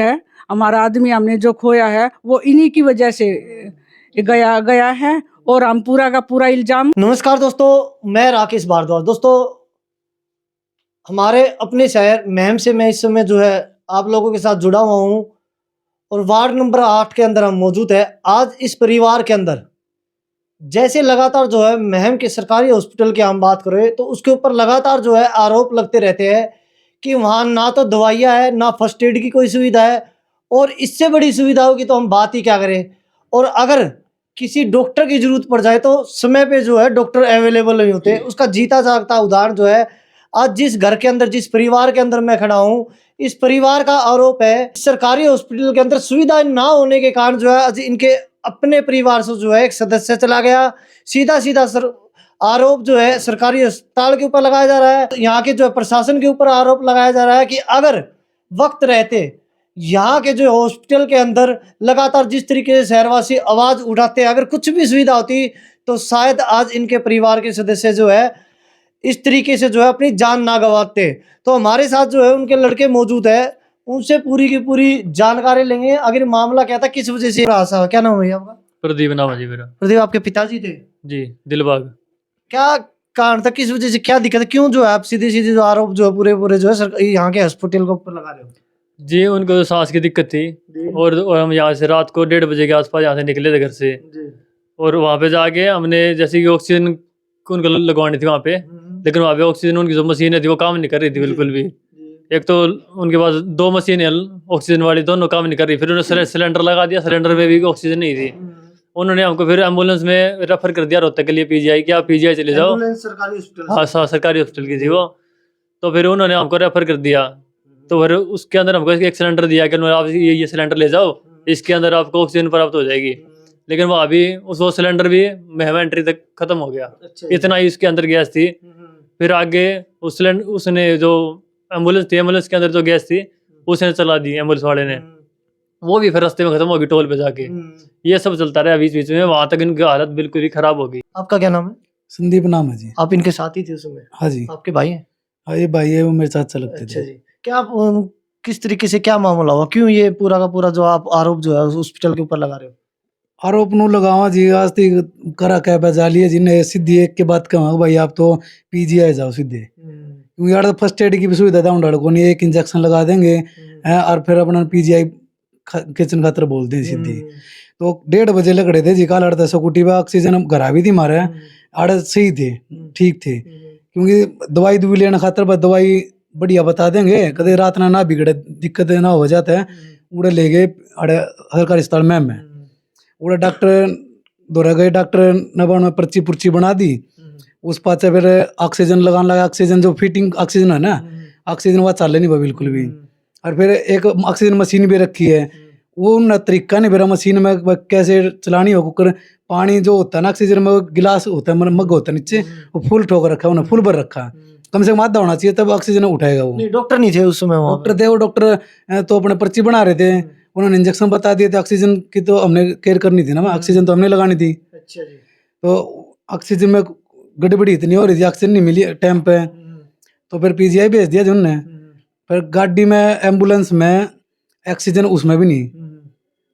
है। हमारा आदमी हमने जो खोया है वो इन्हीं की वजह से गया है और हम पूरा का पूरा इल्जाम। नमस्कार दोस्तों, मैं राकेश भारद्वाज। दोस्तों, हमारे अपने शहर महम से मैं इस समय जो है आप लोगों के साथ जुड़ा हुआ हूँ और वार्ड नंबर 8 के अंदर हम मौजूद है। आज इस परिवार के अंदर जैसे लगातार जो है महम के सरकारी हॉस्पिटल की हम बात करें तो उसके ऊपर लगातार जो है आरोप लगते रहते हैं कि वहाँ ना तो दवाइयाँ है, ना फर्स्ट एड की कोई सुविधा है, और इससे बड़ी सुविधाओं की तो हम बात ही क्या करें। और अगर किसी डॉक्टर की जरूरत पड़ जाए तो समय पे जो है डॉक्टर अवेलेबल नहीं होते। उसका जीता जागता उदाहरण जो है आज जिस घर के अंदर, जिस परिवार के अंदर मैं खड़ा हूँ, इस परिवार का आरोप है सरकारी हॉस्पिटल के अंदर सुविधा ना होने के कारण जो है आज इनके अपने परिवार से जो है एक सदस्य चला गया। सीधा सीधा आरोप जो है सरकारी अस्पताल के ऊपर लगाया जा रहा है, यहाँ के जो है प्रशासन के ऊपर आरोप लगाया जा रहा है कि अगर वक्त रहते यहाँ के जो हॉस्पिटल के अंदर लगातार जिस तरीके से शहरवासी आवाज उठाते हैं, अगर कुछ भी सुविधा होती तो शायद आज इनके परिवार के सदस्य जो है इस तरीके से जो है अपनी जान ना गंवाते। तो हमारे साथ जो है उनके लड़के मौजूद है, उनसे पूरी की पूरी जानकारी लेंगे। अगर मामला क्या था, किस वजह से हादसा, क्या नाम है आपका? प्रदीप नाम है जी मेरा। प्रदीप आपके पिताजी थे जी, दिलबाग। क्या कारण था, किस वजह से, क्या दिक्कत है, क्यों जो है आप सीधे सीधे जो आरोप जो है पूरे जो है यहाँ के हॉस्पिटल के ऊपर लगा रहे हो? जी, उनको तो सांस की दिक्कत थी और हम यहाँ से रात को 1:30 बजे के आसपास यहाँ से निकले थे घर से। और वहाँ पे जाके हमने जैसे कि ऑक्सीजन उनको लगवानी थी वहाँ पे, लेकिन वहाँ पे ऑक्सीजन उनकी जो मशीनें थी वो काम नहीं कर रही थी बिल्कुल भी। एक तो उनके पास 2 मशीनें ऑक्सीजन वाली, दोनों काम नहीं कर रही। फिर उन्होंने सिलेंडर लगा दिया, सिलेंडर में भी ऑक्सीजन नहीं थी। उन्होंने हमको फिर एम्बुलेंस में रेफर कर दिया रोहतक के लिए, पीजीआई कि आप पीजीआई चले जाओ। सरकारी हॉस्पिटल? हाँ, सरकारी हॉस्पिटल की थी वो। तो फिर उन्होंने हमको रेफर कर दिया। तो फिर उसके अंदर हमको एक सिलेंडर दिया कि आप ये सिलेंडर ले जाओ, इसके अंदर आपको ऑक्सीजन प्राप्त हो जाएगी। लेकिन वो अभी वो सिलेंडर भी महम एंट्री तक खत्म हो गया। इतना ही इसके अंदर गैस थी। फिर आगे उसने जो एम्बुलेंस थी, एम्बुलेंस के अंदर जो गैस थी उसने चला दी एम्बुलेंस वाले ने, वो भी फिर रास्ते में खत्म होगी टोल पे जाके। ये सब चलता रहा बीच बीच में, वहां तक इनकी हालत बिल्कुल ही खराब हो गई। आपका क्या नाम है? संदीप नाम है जी। आप इनके साथी थे उस समय? हाँ जी। आपके भाई हैं? हाँ, ये भाई है, वो मेरे साथ लगते अच्छा थे। जी। क्या आप किस तरीके से, क्या मामला हुआ, क्यों ये पूरा का पूरा जो आप आरोप जो है हॉस्पिटल के ऊपर लगा रहे हो? आरोप नु लगावा जी, आज तक करा कह बजा लिए जिन्हें सीधी एक के बात कहा भाई आप तो पीजीआई जाओ सीधे, क्योंकि यार फर्स्ट एड की भी सुविधा था उन को नहीं, एक इंजेक्शन लगा देंगे और फिर अपना पीजीआई किचन खातर बोलते हैं सीधी। तो 1:30 बजे लकड़े थे जी, काल 10 कुटी में ऑक्सीजन घरा भी थी मारे, आड़े सही थे, ठीक थे, क्योंकि दवाई दुई लेने खातर बस दवाई बढ़िया बता देंगे, कदे रात ना बिगड़े, दिक्कत ना हो जाता है। उड़े ले गए अड़े सरकारी अस्पताल में उड़े डॉक्टर दौरा गए, डॉक्टर ने पर्ची पुर्ची बना दी। उस पाचे फिर ऑक्सीजन लगाने लगा। ऑक्सीजन जो फिटिंग ऑक्सीजन है ना, ऑक्सीजन वह चल नहीं बिल्कुल भी। और फिर एक ऑक्सीजन मशीन भी रखी है, वो उन तरीका नहीं, मेरा मशीन में कैसे चलानी हो। कुकर पानी जो होता है ना ऑक्सीजन में, गिलास होता है, मग होता है नीचे, वो फुल ठोक रखा है, उन्हें फुल भर रखा, कम से कम आधा होना चाहिए तब ऑक्सीजन उठाएगा वो। डॉक्टर नहीं थे उस समय? डॉक्टर थे, वो डॉक्टर तो अपने पर्ची बना रहे थे, उन्होंने इंजेक्शन बता दिए थे। ऑक्सीजन की तो हमने केयर करनी थी ना, ऑक्सीजन तो हमने लगानी थी। अच्छा जी। तो ऑक्सीजन में गड़बड़ी इतनी हो रही थी, ऑक्सीजन नहीं मिली टाइम पे, तो फिर पीजीआई भेज दिया उन्होंने। फिर गाड़ी में, एम्बुलेंस में ऑक्सीजन उसमें भी नहीं,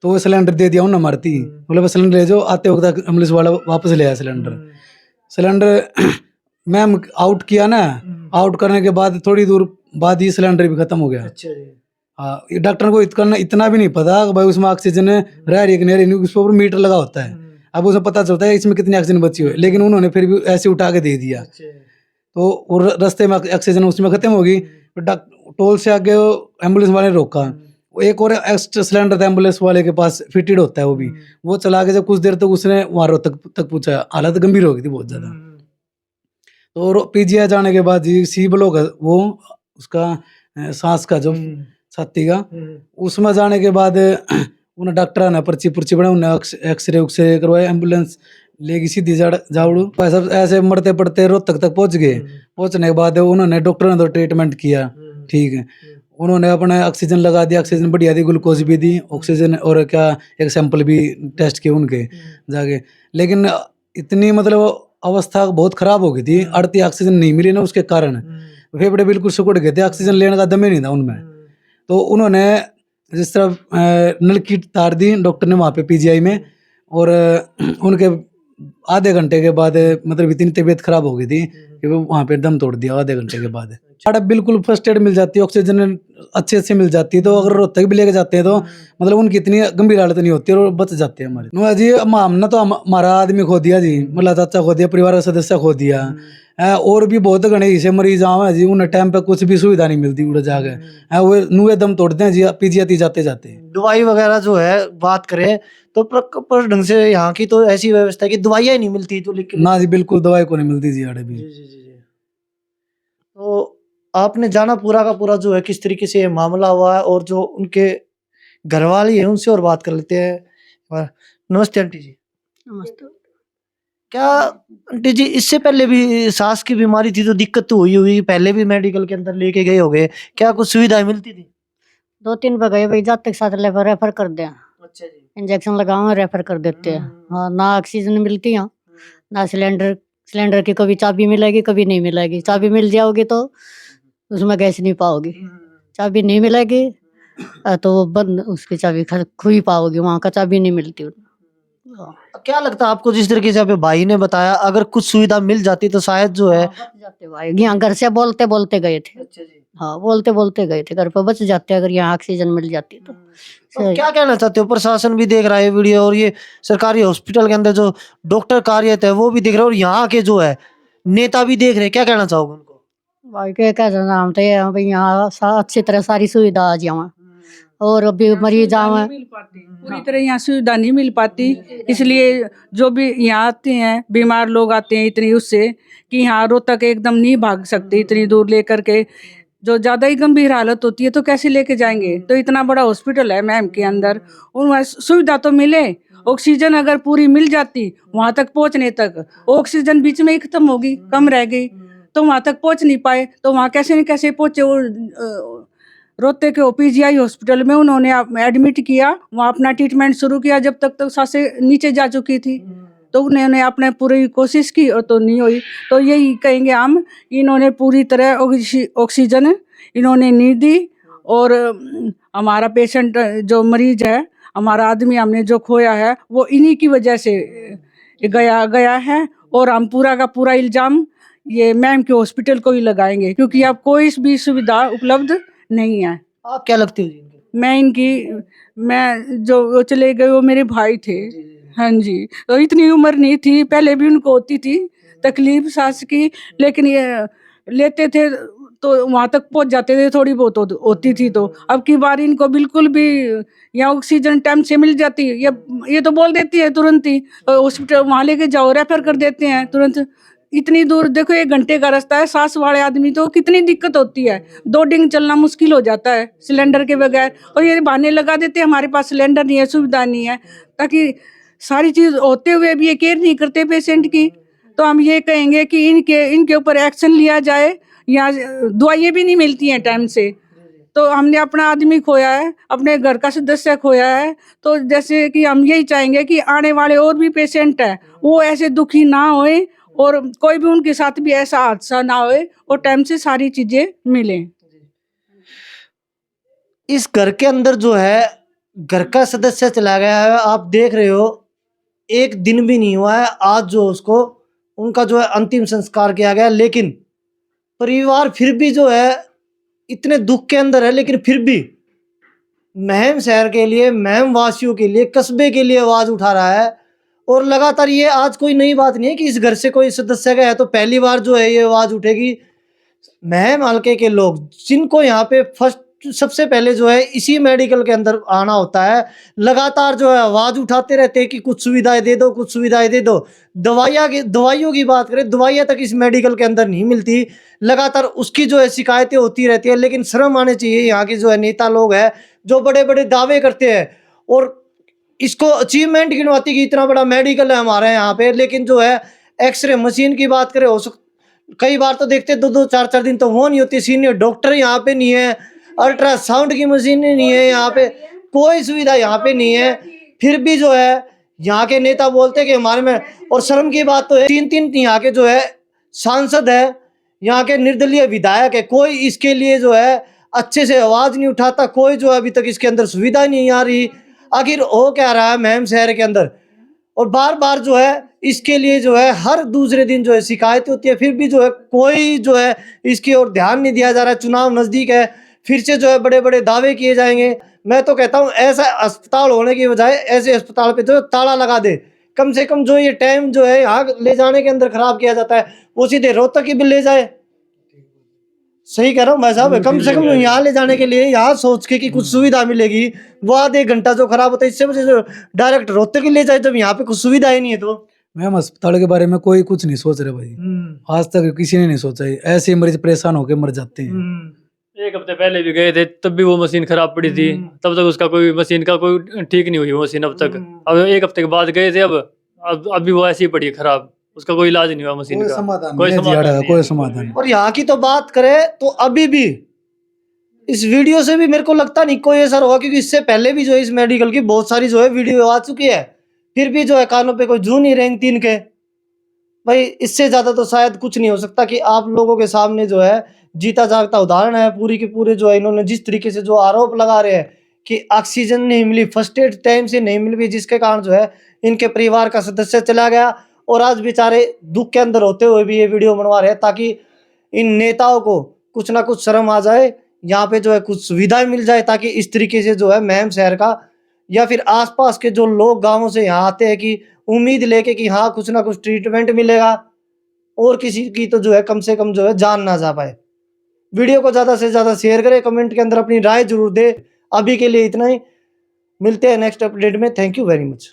तो वो सिलेंडर दे दिया उन्होंने मारती, बोले सिलेंडर ले जाओ। आते वक्त एम्बुलेंस वाला वापस ले आया सिलेंडर मैम आउट किया ना, आउट करने के बाद थोड़ी दूर बाद ही सिलेंडर भी खत्म हो गया। अच्छा जी। हाँ, डॉक्टर को इतना भी नहीं पता कि भाई उसमें ऑक्सीजन रह रही है कि नहीं रही, उसके ऊपर मीटर लगा होता है, अब उसमें पता चलता है इसमें कितनी ऑक्सीजन बची हुई है, लेकिन उन्होंने फिर भी ऐसे उठा के दे दिया। तो रास्ते में ऑक्सीजन उसमें खत्म होगी, टोल से आगे एम्बुलेंस वाले ने रोका। एक और एक्स्ट्रा सिलेंडर था एम्बुलेंस वाले के पास, फिटेड होता है वो भी, वो चला के जब कुछ देर तक उसने वहां रोहतक तक पूछा, हालत गंभीर हो गई थी बहुत ज्यादा। तो पीजीआई जाने के बाद जी सी ब्लॉक है वो, उसका सांस का जो छाती का, उसमें जाने के बाद उन्हें डॉक्टर ने पर्ची पुर्ची बनाई, उन्हें एक्सरे उक्सरे करवाए, एम्बुलेंस लेगी सीधी जावड़ू। सब ऐसे मरते पड़ते रोहतक तक पहुंच गए। पहुंचने के बाद उन्होंने, डॉक्टर ने तो ट्रीटमेंट किया, ठीक है, उन्होंने अपने ऑक्सीजन लगा दिया, ऑक्सीजन बढ़िया दी, ग्लूकोज भी दी, ऑक्सीजन और क्या एक सैंपल भी टेस्ट किए उनके जाके। लेकिन इतनी मतलब अवस्था बहुत खराब हो गई थी, अड़ती ऑक्सीजन नहीं मिली ना, उसके कारण फेफड़े बिल्कुल सिकुड़ गए थे, ऑक्सीजन लेने का दम ही नहीं था उनमें। तो उन्होंने जिस तरह नल की तार दी डॉक्टर ने वहाँ पे पीजीआई में, और उनके आधे घंटे के बाद मतलब इतनी तबीयत खराब हो गई थी कि वो वहाँ पे दम तोड़ दिया आधे घंटे के बाद। बिल्कुल फर्स्ट एड मिल जाती है, ऑक्सीजन अच्छे से मिल जाती है, तो अगर रोहतक भी लेके जाते हैं तो मतलब उनकी इतनी गंभीर हालत नहीं होती और बच जाते हैं हमारे। नो जी, हमने तो हमारा आदमी खो दिया जी, मतलब चाचा खो दिया, परिवार का सदस्य खो दिया है, और भी बहुत घने ऐसे मरीज आवे जी, उन्हें टाइम पे कुछ भी सुविधा नहीं मिलती उड़ जाके है, वो नुए दम तोड़ते हैं जी पीजीआई जाते जाते। दवाई वगैरह जो है बात करें तो प्रॉपर ढंग से यहाँ की तो ऐसी व्यवस्था है कि दवाइयाँ ही नहीं मिलती तो लिख के ना जी, बिल्कुल दवाई को नहीं मिलती जी आड़े भी। जी। तो आपने जाना पूरा का पूरा जो है किस तरीके से ये मामला हुआ है, और जो उनके घर वाले हैं उनसे और बात कर लेते हैं। नमस्ते आंटी जी। नमस्ते। क्या आंटी जी इससे पहले भी सांस की बीमारी थी तो दिक्कत तो हुई पहले भी मेडिकल के अंदर लेके गए होंगे, क्या कुछ सुविधाएं मिलती थी? 2-3 बार गए भाई, जब तक साथ लेकर रेफर कर दें, अच्छा जी। इंजेक्शन लगाओ रेफर कर देते हैं। हाँ, ना ऑक्सीजन मिलती है ना सिलेंडर की कभी चाबी मिलेगी कभी नहीं मिलेगी। चाबी मिल जाओगी तो उसमें गैस नहीं पाओगी, चाबी नहीं मिलेगी तो वो बंद, उसकी चाबी खो ही पाओगी, वहाँ का चाबी नहीं मिलती। क्या लगता है आपको, जिस तरीके से अभी भाई ने बताया, अगर कुछ सुविधा मिल जाती तो शायद जो है। बच जाते भाई, यहाँ घर से बोलते बोलते गए थे। अच्छा जी। हाँ, बोलते बोलते गए थे, घर पर बच जाते अगर यहाँ ऑक्सीजन मिल जाती तो। तो क्या कहना चाहते हो, प्रशासन भी देख रहा है वीडियो, और ये सरकारी हॉस्पिटल के अंदर जो डॉक्टर कार्यरत है वो भी देख रहे हैं, और यहाँ के जो है नेता भी देख रहे हैं, क्या कहना चाहोगे उनको? भाई के क्या कहना, हम तो ये हैं भाई यहाँ अच्छी तरह सारी सुविधा आ जाए, और अभी मरीज आवे पूरी तरह यहाँ सुविधा नहीं मिल पाती, इसलिए जो भी यहाँ आते हैं बीमार लोग आते हैं इतनी उससे कि यहाँ रोहतक एकदम नहीं भाग सकते इतनी दूर लेकर के। जो ज़्यादा ही गंभीर हालत होती है तो कैसे लेके जाएंगे, तो इतना बड़ा हॉस्पिटल है मैम के अंदर, और वहाँ सुविधा तो मिले, ऑक्सीजन अगर पूरी मिल जाती वहाँ तक पहुँचने तक, ऑक्सीजन बीच में ही खत्म होगी, कम रह गई तो वहाँ तक पहुँच नहीं पाए, तो वहाँ कैसे न कैसे पहुँचे। रोहतक के पीजीआई हॉस्पिटल में उन्होंने एडमिट किया, वहाँ अपना ट्रीटमेंट शुरू किया, जब तक तो सांसें नीचे जा चुकी थी, तो उन्होंने अपने पूरी कोशिश की और तो नहीं हुई। तो यही कहेंगे हम, इन्होंने पूरी तरह ऑक्सीजन इन्होंने नहीं दी, और हमारा पेशेंट जो मरीज है, हमारा आदमी हमने जो खोया है वो इन्हीं की वजह से गया है, और हम पूरा का पूरा इल्ज़ाम ये मैम के हॉस्पिटल को ही लगाएंगे, क्योंकि अब कोई भी सुविधा उपलब्ध नहीं है। आप क्या लगती हो? मैं जो वो चले गए वो मेरे भाई थे। हाँ जी, तो इतनी उम्र नहीं थी, पहले भी उनको होती थी तकलीफ सांस की, लेकिन ये लेते थे तो वहाँ तक पहुँच जाते थे, थोड़ी बहुत होती थी। तो अब की बार इनको बिल्कुल भी यहाँ ऑक्सीजन टाइम से मिल जाती है, ये तो बोल देती है तुरंत ही हॉस्पिटल वहाँ लेके जाओ, रेफर कर देते हैं तुरंत। इतनी दूर देखो, 1 घंटे का रास्ता है, सांस वाले आदमी तो कितनी दिक्कत होती है, 2 दिन चलना मुश्किल हो जाता है सिलेंडर के बगैर, और ये बहाने लगा देते हैं हमारे पास सिलेंडर नहीं है, सुविधा नहीं है, ताकि सारी चीज़ होते हुए भी ये केयर नहीं करते पेशेंट की। तो हम ये कहेंगे कि इनके ऊपर एक्शन लिया जाए। यहाँ दवाइयाँ भी नहीं मिलती हैं टाइम से, तो हमने अपना आदमी खोया है, अपने घर का सदस्य खोया है, तो जैसे कि हम यही चाहेंगे कि आने वाले और भी पेशेंट हैं वो ऐसे दुखी ना होए, और कोई भी उनके साथ भी ऐसा हादसा ना होए, और टाइम से सारी चीजें मिलें। इस घर के अंदर जो है घर का सदस्य चला गया है, आप देख रहे हो 1 दिन भी नहीं हुआ है आज जो उसको उनका जो है अंतिम संस्कार किया गया, लेकिन परिवार फिर भी जो है इतने दुख के अंदर है, लेकिन फिर भी महम शहर के लिए, महम वासियों के लिए, कस्बे के लिए आवाज उठा रहा है। और लगातार ये आज कोई नई बात नहीं है कि इस घर से कोई सदस्य गया है तो पहली बार जो है ये आवाज उठेगी। महम हल्के के लोग जिनको यहाँ पे फर्स्ट सबसे पहले जो है इसी मेडिकल के अंदर आना होता है, लगातार जो है आवाज उठाते रहते हैं कि कुछ सुविधाएं दे दो, कुछ सुविधाएं दे दो। दवाइयों की बात करें, दवाइयाँ तक इस मेडिकल के अंदर नहीं मिलती, लगातार उसकी जो है शिकायतें होती रहती है। लेकिन शर्म आने चाहिए यहाँ के जो है नेता लोग हैं जो बड़े बड़े दावे करते हैं और इसको अचीवमेंट गिनवाती कि इतना बड़ा मेडिकल है हमारे यहाँ पे, लेकिन जो है एक्सरे मशीन की बात करें, कई बार तो देखते 2-2 4-4 दिन तो वो नहीं होती, सीनियर डॉक्टर यहाँ पे नहीं है, अल्ट्रासाउंड की मशीन नहीं है यहाँ पे, कोई सुविधा यहाँ पे नहीं है। फिर भी जो है यहाँ के नेता बोलते हैं कि हमारे में, और शर्म की बात तो है 3-3 यहाँ के जो है सांसद है, यहाँ के निर्दलीय विधायक है, कोई इसके लिए जो है अच्छे से आवाज नहीं उठाता, कोई जो है अभी तक इसके अंदर सुविधा नहीं आ रही। आखिर हो क्या रहा है महम शहर के अंदर? और बार बार जो है इसके लिए जो है हर दूसरे दिन जो है शिकायत होती है, फिर भी जो है कोई जो है इसकी ओर ध्यान नहीं दिया जा रहा है। चुनाव नजदीक है, फिर से जो है बड़े बड़े दावे किए जाएंगे। मैं तो कहता हूँ ऐसा अस्पताल होने की बजाय ऐसे अस्पताल पे जो ताला लगा दे। कम से कम जो ये टाइम जो है यहाँ ले जाने के अंदर खराब किया जाता है, वो सीधे रोहतक ही भी ले जाए। सही कह रहा हूँ भाई साहब, कम से कम यहाँ ले जाने के लिए यहाँ सोच के कि कुछ सुविधा मिलेगी, वो आधे एक घंटा जो खराब होता है इससे वजह से डायरेक्ट रोहतक ही ले जाए, जब यहाँ पे कुछ सुविधा ही नहीं है। तो मैम अस्पताल के बारे में कोई कुछ नहीं सोच रहे भाई, आज तक किसी ने नहीं सोचा है। ऐसे ही मरीज परेशान होकर मर जाते हैं। एक हफ्ते पहले भी गए थे, तब भी वो मशीन खराब पड़ी थी, तब तक उसका कोई मशीन का कोई ठीक नहीं हुई वो मशीन अब तक। अब एक हफ्ते के बाद गए थे, अब भी वो ऐसी ही पड़ी है खराब, उसका कोई इलाज नहीं हुआ मशीन कोई का, समाधान कोई नहीं है, समाधान जियाड़ा का नहीं कोई है। समाधान नहीं। और यहाँ की तो बात करें तो अभी भी इस वीडियो से भी मेरे को लगता नहीं कोई असर होगा, क्योंकि इससे पहले भी जो है इस मेडिकल की बहुत सारी जो है वीडियो आ चुकी है, फिर भी जो है कानों पे कोई जू नहीं रहे इन तीन के। भाई इससे ज्यादा तो शायद कुछ नहीं हो सकता कि आप लोगों के सामने जो है जीता जागता उदाहरण है। पूरी के पूरे जो है इन्होंने जिस तरीके से जो आरोप लगा रहे हैं कि ऑक्सीजन नहीं मिली, फर्स्ट एड टाइम से नहीं मिल रही, जिसके कारण जो है इनके परिवार का सदस्य चला गया, और आज बेचारे दुख के अंदर होते हुए भी ये वीडियो बनवा रहे हैं ताकि इन नेताओं को कुछ ना कुछ शर्म आ जाए, यहाँ पे जो है कुछ सुविधाएं मिल जाए, ताकि इस तरीके से जो है महम शहर का या फिर आसपास के जो लोग गांवों से यहाँ आते हैं कि उम्मीद लेके कि हाँ कुछ ना कुछ ट्रीटमेंट मिलेगा, और किसी की तो जो है कम से कम जो है जान ना जा पाए। वीडियो को ज़्यादा से ज़्यादा शेयर करें, कमेंट के अंदर अपनी राय जरूर दे। अभी के लिए इतना ही, मिलते हैं नेक्स्ट अपडेट में। Thank you very much.